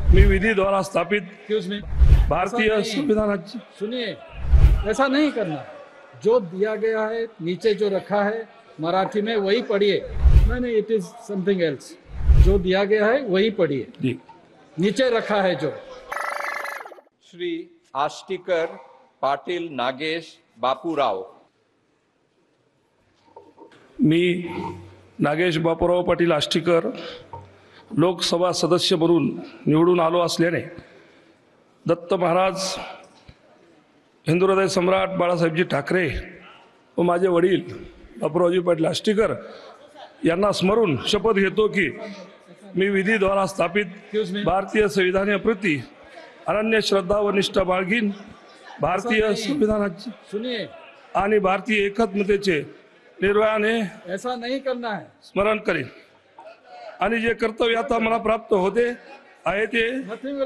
मी विधि द्वारा स्थापित में भारतीय संविधानाची सुनिए, ऐसा नहीं करना। जो दिया गया है नीचे जो रखा है मराठी में वही पढ़िए। नहीं, इट इज समथिंग एल्स। जो दिया गया है वही पढ़िए, जी। नीचे रखा है जो। श्री आष्टीकर पाटील नागेश बापूराव। मी नागेश बापूराव पाटील आष्टीकर लोकसभा सदस्य म्हणून निवडून आलो असल्याने दत्त महाराज, हिंदू हृदय सम्राट बाळासाहेबजी ठाकरे व माझे वडील बापूरावजी पाटील आष्टीकर यांना स्मरून शपथ घेतो की मी विधि द्वारा स्थापित भारतीय संविधानाप्रती अनन्य श्रद्धा व निष्ठा बाळगीन, भारतीय संविधानाची सुनिए, आणि भारतीय एकात्मतेचे निर्भयाने ऐसा नहीं करना है। स्मरण करेन आणि जे कर्तव्य आता मला प्राप्त होते आहे ते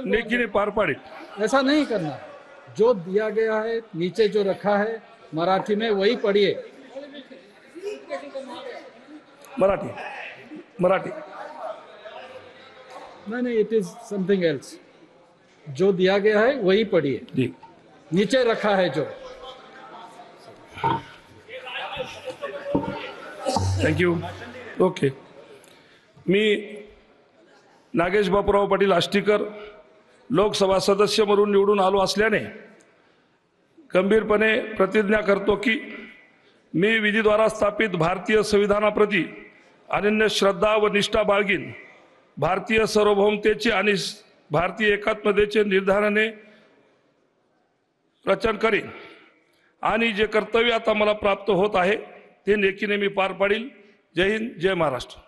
नेकीने पार पाडेन। ऐसा नहीं करना। जो दिया गया है नीचे जो रखा है मराठी में वही पढ़िए। मराठी मराठी नहीं, इट इज समथिंग एल्स। जो दिया गया है वही पढ़िए, जी। नीचे रखा है जो। थँक्यू। ओके। मी नागेश बापूराव पाटील आष्टीकर लोकसभा सदस्य म्हणून निवडून आलो असल्याने गंभीरपणे प्रतिज्ञा करतो की मी विधीद्वारा स्थापित भारतीय संविधानाप्रती अनन्य श्रद्धा व निष्ठा बाळगीन, भारतीय सार्वभौमतेचे आणि भारतीय एकात्मतेचे निर्धाराने रचना करेन आणि जे कर्तव्य आता मला प्राप्त होत आहे ते नेकीने मी पार पाडील। जय हिंद, जय महाराष्ट्र।